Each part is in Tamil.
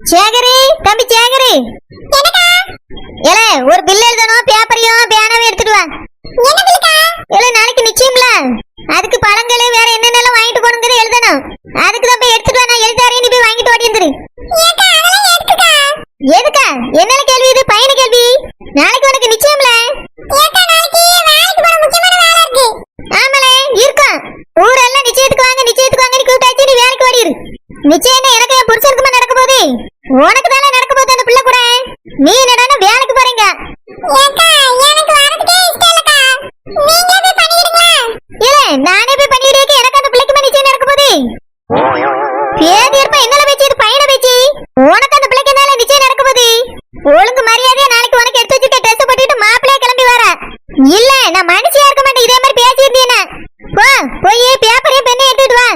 சேகரி, தம்பி சேகரி. ஏல ஒரு பில் எழுதணும், பேப்பரையும் பேனாவையும் எடுத்துட்டு வா. ஏல நாளைக்கு நிச்சயம்ல, அதுக்கு பழங்கள் வேற என்னென்னலாம் வாங்கிட்டு போகணுங்கிறது எழுதணும். அதுக்கு தான் போய் எடுத்துட்டு வா, நான் எழுதாரே, நீ போய் வாங்கிட்டு ஓடி வந்துரு. எதுக்கா? என்ன கேள்வி இது? பையனு கேள்வி. நாளைக்கு உனக்கு நிச்சயம்ல. ஆமலே இருக்கும். ஊரெல்லாம் நிச்சயத்துக்கு வாங்க நிச்சயத்துக்கு வாங்க கூப்பிட்டாச்சு, நீ வேலைக்கு ஓடிரு. நிச்சயம் எனக்கு என் புருஷனுக்குமா நடக்க போகுது? உனக்கு தானே நடக்க போகுது அந்த பிள்ளை கூட. நீ என்னடா வேலைக்கு போறீங்க? நானே போய் பண்ணிடுறேன். எனக்கு அந்த பிள்ளைக்கு நிச்சயம் நடக்க போகுது. பேதி இருப்பா என்னல பேச்சு? இது பையனை பேச்சு. உனக்கு அந்த பிள்ளைக்கு என்னால நிச்சயம் நடக்க போகுது. ஒழுங்கு மரியாதையா நாளைக்கு உனக்கு எடுத்து வச்சிருக்க ட்ரெஸ் போட்டுட்டு மாப்பிள்ளைய கிளம்பி வர. இல்ல நான் மனுஷியா இருக்க மாட்டேன். இதே மாதிரி பேசியிருந்தீனா போ, போய் பேப்பரையும் பெண்ணையும் எடுத்துட்டு வா.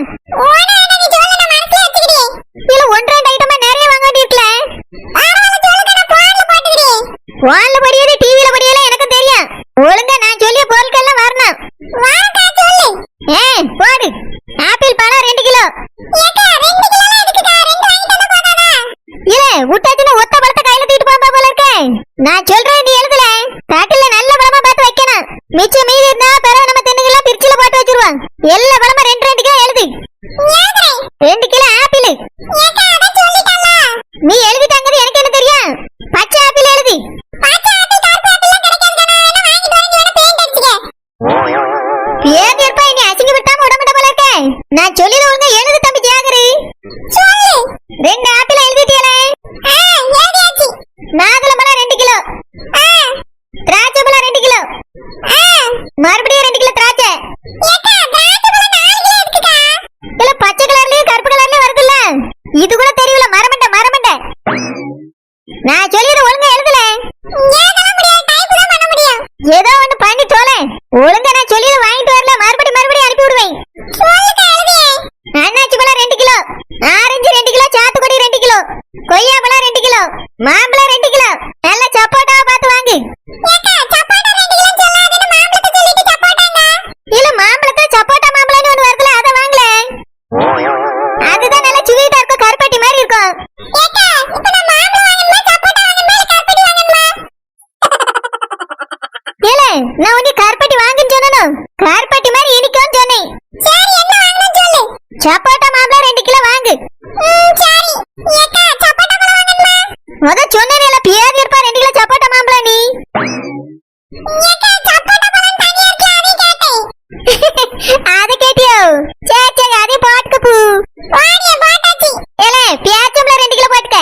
இல்ல ஒன்றரை ஐட்டமா நிறைய வாங்க வேண்டியிருக்கல. போன்ல படியது டிவில படியல எனக்கு தெரியும். ஒழுங்கா நான் சொல்லிய பொருட்கள்லாம் வரணும். போடு. ஆப்பிள் பழம் 2 கிலோ. இல்ல விட்டாச்சுன்னா ஒத்த பழத்தை கையில தூக்கிட்டு போக போல இருக்கே. நான் சொல்றேன், நீ எழுதல. தட்டுல நல்ல பழமா பார்த்து வைக்கணும். மிச்சம் மீதி இருந்தா பிறகு நம்ம தின்னுக்கலாம், பிரிச்சில போட்டு வச்சிருவோம். எல்லா பழமும் 2 கிலோ எழுது. 2 கிலோ ஆப்பிள். நீ எழுதிட்டாங்கிறது எனக்கு என்ன தெரியும்? பச்சை ஆப்பிள் எழுதி. பேதி இருப்பா, நீ அசிங்க விட்டாம உடம்புட போல இருக்கே. நான் சொல்லிட ஒழுங்கா எழுது தம்பி ஜாகரி. 2 ஆப்பிள் எழுதிட்டியலே. மாதுளம்பழம் 2 கிலோ. திராட்சை பழம் 2 கிலோ. மறுபடியும் 2 கிலோ திராட்சை. இல்ல பச்சை கலர்லயும் கருப்பு கலர்லயும் வருதுல்ல, இது கூட தெரியல. மரமண்ட மரமண்ட. நான் சொல்லியது ஒழுங்கா எழுதல. ஏதோ ஒண்ணு பண்ணி தோலை. ஒழுங்கா நான் சொல்லியது வாங்கிட்டு வரல, மறுபடியும் அனுப்பி விடுவேன். அண்ணாச்சி பழம் 2 கிலோ. Orange 2 kilo. சாத்துக்குடி 2 கிலோ. கொய்யா பழம் 2 கிலோ. மாம்பழம் 2 கிலோ. நல்ல சப்போட்டாவை பார்த்து வாங்கு. இல்ல மாம்பழத்தை சப்போட்டா மாம்பழம்னு ஒண்ணு வருதுல, அதை வாங்கல. அதுதான் நல்ல சுவீட்டா இருக்கும், கருப்பட்டி மாதிரி இருக்கும். ஏல நான் உன்னை கருப்பட்டி வாங்குன்னு சொன்னேன். கருப்பட்டி மாதிரி இனிக்கும்னு சொன்னேன். சப்போட்டா மாம்பழம் 2 கிலோ வாங்கு. முத சொன்னேன்ல, பேதி இருப்பா 2 கிலோ சப்போட்டா மாம்பழம். நீ அது கேட்டியோ? சரி அதே போட்டுக்க பூ. ஏல பேச்சம்பளம் 2 கிலோ போட்டுக்க.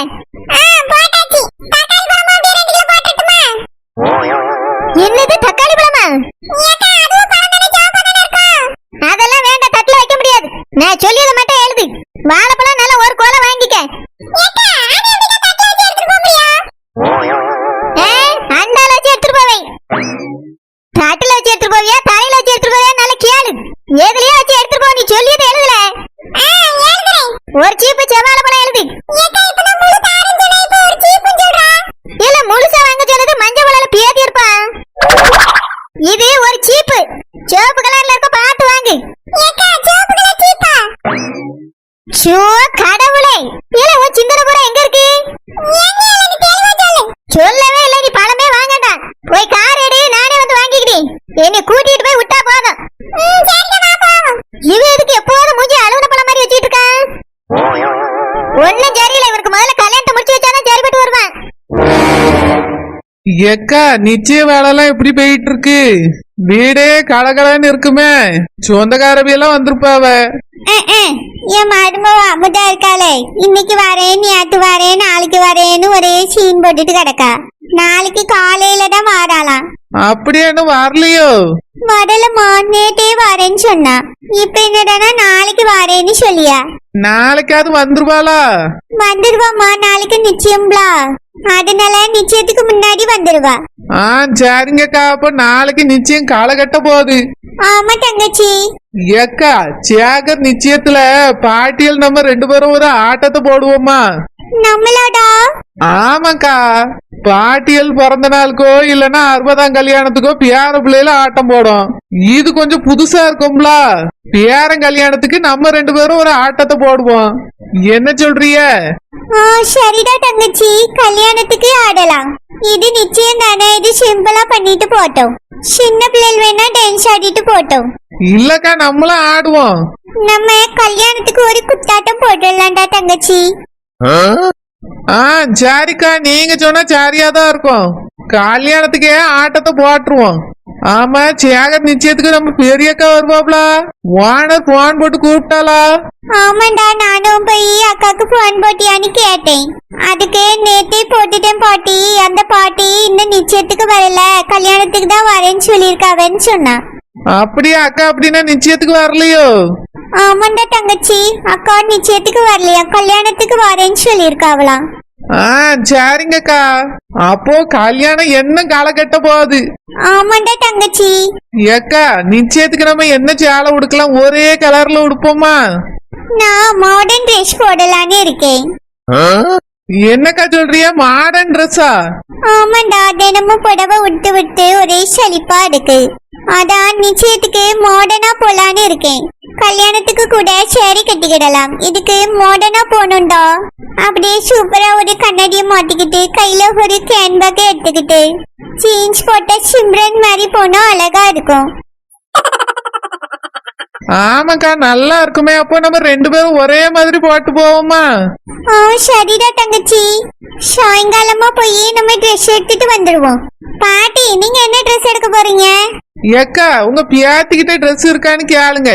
என்னது தக்காளி பழமா? அதெல்லாம் வேண்டாம், தட்டுல வைக்க முடியாது. நான் சொல்லியதை மட்டும் எழுது. வாழைப்பழம் நல்லா ஒரு கோலை வாங்கிக்க. அண்டால வச்சு எடுத்துட்டு போவேன். தட்டுல வச்சு எடுத்துட்டு போவியா, தலையில வச்சு எடுத்துட்டு போவியா? நல்ல கேளு. எதுலயே வச்சு எடுத்துட்டு போ. நீ சொல்லியதை எழுதல. ஒரு சீப்பு செவ்வாழை பழம் எழுது. இல்ல முழுசா வாங்க சொன்னது மஞ்சள் பழம். பேதி இருப்பா, இது ஒரு சீப்பு சிவப்பு கலர்ல இருக்க, பார்த்து வாங்கு. கடவுளே, இல்ல உன் சிந்தனை கூட எங்க இருக்கு? சொல்லவே இல்ல. நீ பழமே வாங்கடா, போய் கார் எடு, நானே வந்து வாங்கிக்கிறேன். என்னை கூட்டிட்டு போய் விட்டா போதும். இவ இதுக்கு எப்போதும் மூஞ்சி அழுகுன பழம் மாதிரி வச்சுட்டு இருக்கா? ஒன்னும் சரியில்லை. இவருக்கு முதல்ல கல்யாணத்தை முடிச்சு வச்சாதான் சரிபட்டு வருவான். ஏக்கா நிச்சய வேலைலாம் எப்படி போயிட்டு இருக்கு? வீடே கலகலன்னு இருக்குமே. சொந்தக்காரவியெல்லாம் வந்திருப்பாவ. என் மருமவ அமுதா இருக்காளே, இன்னைக்கு வரேன், நேத்து வரேன், நாளைக்கு வரேன்னு ஒரே சீன் போட்டுட்டு கிடக்கா. நாளைக்கு காலையில தான் வாராளாம். அப்படியே இன்னும் வரலையோ? முதல்ல நேத்தே வரேன்னு சொன்னா, இப்ப என்னடா நாளைக்கு வரேன்னு சொல்லியா? நாளைக்காவது வந்துருவாளா? வந்துருவாமா, நாளைக்கு நிச்சயம்லா. அதனால நிச்சயத்துக்கு முன்னாடி வந்துருவா. சரிங்கக்கா, அப்ப நாளைக்கு நிச்சயம் களை கட்ட போகுது. ஆமா தங்கச்சி. ஏக்கா சேகர் நிச்சயத்துல பாட்டியல் நம்ம 2 பேரும் ஒரு ஆட்டத்தை போடுவோமா? நம்மளோட? ஆமாக்கா, பாட்டியல் பிறந்த நாளுக்கோ இல்லன்னா 60ஆம் கல்யாணத்துக்கோ பேர பிள்ளையில ஆட்டம் போடும். இது கொஞ்சம் புதுசா இருக்கும்ல. பேரன் கல்யாணத்துக்கு நம்ம 2 பேரும் ஒரு ஆட்டத்தை போடுவோம். என்ன சொல்றிய? சரிடா தங்கச்சி, கல்யாணத்துக்கு ஆடலாம். இது நிச்சயம் தானே, இது சிம்பிளா பண்ணிட்டு போட்டோம். சின்ன பிள்ளைகள் வேணா டான்ஸ் ஆடிட்டு போட்டோம். இல்லக்கா நம்மளும் ஆடுவோம். நம்ம கல்யாணத்துக்கு ஒரு குத்தாட்டம் போட்டுடலாம்டா தங்கச்சி. சரிக்கா, நீங்க சொன்னா சரியாதான் இருக்கும். கல்யாணத்துக்கே ஆட்டத்தை போட்டுருவோம். ஆமா, சேகர் நிச்சயத்துக்கு நம்ம பெரியக்கா வருவாப்ல. ஓனர் போன் போட்டு கூப்பிட்டாளா? ஆமாண்டா, நானும் போய் அக்காக்கு போன் போட்டியான்னு கேட்டேன். அதுக்கு நேத்தே போட்டுட்டேன் பாட்டி. அந்த பாட்டி இன்னும் நிச்சயத்துக்கு வரல, கல்யாணத்துக்கு தான் வரேன்னு சொல்லியிருக்காவன்னு சொன்னா. அப்படியா அக்கா? அப்படின்னா நிச்சயத்துக்கு வரலையோ? ஆமாண்டா தங்கச்சி, அக்கா நிச்சயத்துக்கு வரலையா, கல்யாணத்துக்கு வரேன்னு சொல்லியிருக்காவலாம். சரிங்கக்கா. அப்போ கல்யாணம் என்ன களை கட்ட போகுது? ஆமாண்டா தங்கச்சி. ஏக்கா, நிச்சயத்துக்கு நம்ம என்ன சேலை உடுக்கலாம்? ஒரே கலர்ல உடுப்போமா? நான் மாடர்ன் ட்ரெஸ் போடலான்னு இருக்கேன். என்னக்கா சொல்றிய? மாடர்ன் ட்ரெஸ்ஸா? ஆமாண்டா, தினமும் புடவை விட்டு விட்டு ஒரே சலிப்பா இருக்கு. அதான் நிச்சயத்துக்கு மாடர்னா போலான்னு இருக்கேன். கல்யாணத்துக்கு கூட சேரி கட்டிக்கிடலாம். இதுக்கு மாடர்னா போகணும்டா. அப்படியே சூப்பரா ஒரு கண்ணாடியை மாட்டிக்கிட்டு கையில ஒரு கேன் பேக் எடுத்துக்கிட்டு ஜீன்ஸ் போட்ட சிம்ரன் மாதிரி போனா அழகா இருக்கும். ஆமாக்கா, நல்லா இருக்குமே. அப்போ நம்ம ரெண்டு பேரும் ஒரே மாதிரி போட்டு போவோமா? சரிடா தங்கச்சி. சாயங்காலமா போய் நம்ம ட்ரெஸ் எடுத்துட்டு வந்துடுவோம். பாட்டி, நீங்க என்ன ட்ரெஸ் எடுக்க போறீங்க? ஏக்கா, உங்க பியாத்திக்கிட்ட ட்ரெஸ் இருக்கான்னு கேளுங்க,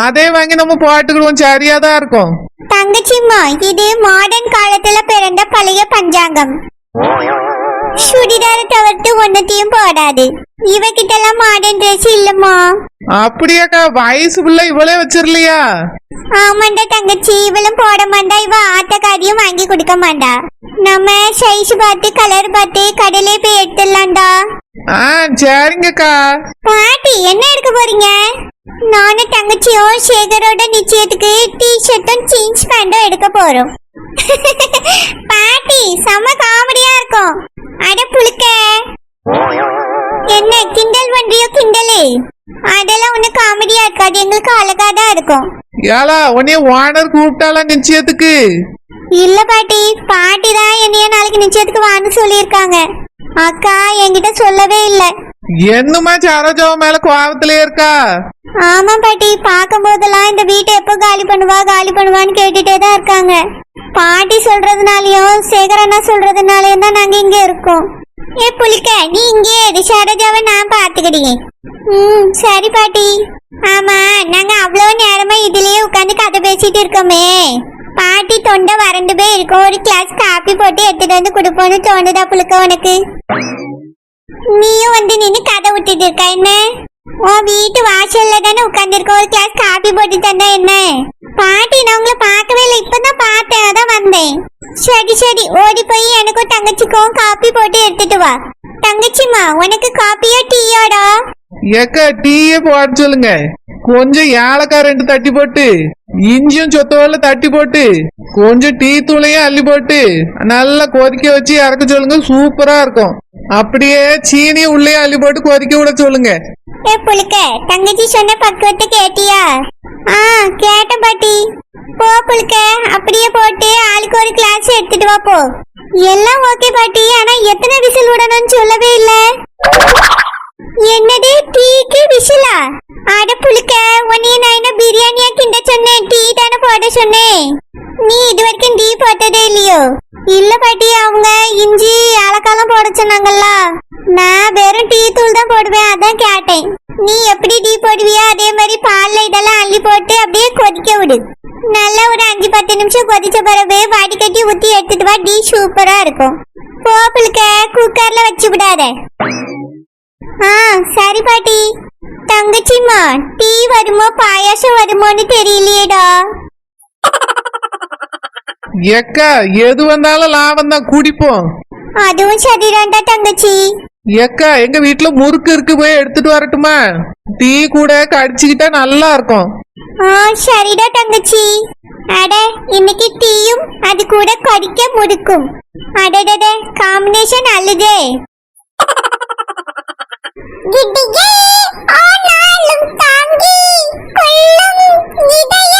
அதே வாங்கி நம்ம போட்டுக்கிடுவோம். சரியாதான் இருக்கும். தங்கச்சிம்மா, இது மாடர்ன் காலத்துல பிறந்த பழைய பஞ்சாங்கம். சுடிதார தவிர்த்து ஒன்னத்தையும் போடாது. இவகிட்ட எல்லாம் மாடர்ன் ட்ரெஸ் இல்லம்மா. அப்படியாக்கா? வயசு பிள்ளை இவளே வச்சிரலையா? ஆமாண்டா தங்கச்சி, இவளும் போட மாட்டா. இவ ஆத்தக்காரியும் வாங்கி கொடுக்க மாட்டா. நம்ம சைஸ் பார்த்து கலர் பார்த்து கடையிலே போய் எடுத்துடலாம்டா. சரிங்கக்கா. பாட்டி, என்ன எடுக்க போறீங்க? நானும் தங்கச்சியும் சேகரோட நிச்சயத்துக்கு டி-ஷர்ட்டும் ஜீன்ஸ் பேண்டும் எடுக்க போறோம். பாட்டி, செம காமெடியா இருக்கும். அட புளுக்க, என்ன கிண்டல் பண்றியோ? கிண்டலு அதெல்லாம் ஒண்ணு காமெடியா இருக்காது, எங்களுக்கு அழகா தான் இருக்கும். ஏலா, உன்னைய ஓனர் கூப்பிட்டாளா நிச்சயத்துக்கு? இல்ல பாட்டி, பாட்டி தான் என்னைய நாளைக்கு நிச்சயத்துக்கு வான்னு சொல்லியிருக்காங்க. அக்கா என்கிட்ட சொல்லவே இல்லை. என்னமா சரோஜாவ மேல கோவத்திலே இருக்கா? ஆமா பாட்டி, பார்க்கும் போதெல்லாம் இந்த வீட்டை எப்போ காலி பண்ணுவான்னு கேட்டுட்டே தான் இருக்காங்க. பாட்டி சொல்றதுனாலயும் சேகரண்ணா சொல்றதுனாலயும் தான் நாங்க இங்க இருக்கோம். ஏ புலிக்க, நீ இங்கே சரோஜாவை நான் பாத்துக்கிட்டேன். சரி பாட்டி. ஆமா, நாங்க அவ்வளவு நேரமா இதுலயே உட்காந்து கதை பேசிட்டு இருக்கோமே. பாட்டி தொண்டை வறண்டு போய் இருக்கும். ஒரு கிளாஸ் காப்பி போட்டு எடுத்துட்டு வந்து கொடுப்போம்னு தோணுதா புளுக்க உனக்கு? நீயும் வந்து நின்று கதை விட்டுட்டு இருக்கா என்ன? உன் வீட்டு வாசல்ல தானே உட்கார்ந்து இருக்க. ஒரு கிளாஸ் காப்பி போட்டு தந்தா என்ன? பாட்டி, நான் உங்களை பார்க்கவே இல்லை, இப்பதான் பார்த்தேன், அதான் வந்தேன். சரி சரி, ஓடி போய் எனக்கும் தங்கச்சிக்கும் காப்பி போட்டு எடுத்துட்டு வா. தங்கச்சிமா, உனக்கு காப்பியா டீயாடா? ஏக்கா, டீயே போட சொல்லுங்க. கொஞ்சம் ஏலக்காய் 2 தட்டி போட்டு, இஞ்சியும் சொத்தவல்ல தட்டி போட்டு, கொஞ்சம் டீ தூளையும் அள்ளி போட்டு நல்லா கொதிக்க வச்சு இறக்க சொல்லுங்க. சூப்பரா இருக்கும். அப்படியே சீனியும் உள்ளே அள்ளி போட்டு கொதிக்க விட சொல்லுங்க. ஏ புளுக்க, தங்கச்சி சொன்ன பக்குவத்தை கேட்டியா? கேட்ட பாட்டி. போ புளுக்க, அப்படியே போட்டு ஆளுக்கு ஒரு கிளாஸ் எடுத்துட்டு வா போ. எல்லாம் ஓகே பாட்டி, ஆனா எத்தனை விசில் விடணும்னு சொல்லவே இல்ல. என்னது, டீக்கு விசிலா? அட புளுக்க, உன்னைய நான் என்ன பிரியாணியா கிண்ட சொன்னேன்? டீ தானே போட சொன்னேன். நீ இது வரைக்கும் டீ போட்டதே இல்லையோ? இல்ல பாட்டி, அவங்க இஞ்சி ஏலக்காலாம் போட சொன்னாங்கல்ல. நான் வெறும் டீ தூள் தான் போடுவேன், அதான் கேட்டேன். நீ எப்படி டீ போடுவியா அதே மாதிரி பால்ல இதெல்லாம் அள்ளி போட்டு அப்படியே கொதிக்க விடு. நல்லா ஒரு 5-10 நிமிஷம் கொதிச்ச பிறகு வடிகட்டி ஊத்தி எடுத்துட்டு வா. டீ சூப்பரா இருக்கும். போப்புளுக்க, குக்கர்ல வச்சு விடாத. சரி பாட்டி. தங்கச்சிமா, டீ வருமோ பாயாசம் வருமோன்னு தெரியலையேடா. ஏக்கா, எது வந்தாலும் லாபம் தான், குடிப்போம். அதுவும் சரிதான்டா தங்கச்சி. ஏக்கா, எங்க வீட்டுல முறுக்கு இருக்கு, போய் எடுத்துட்டு வரட்டுமா? டீ கூட கடிச்சுக்கிட்டா நல்லா இருக்கும். சரிடா தங்கச்சி. அட, இன்னைக்கு டீயும் அது கூட கடிக்க முறுக்கும். அடடட, காம்பினேஷன் அழுதே. தாங்கி கொள்ளும் இதய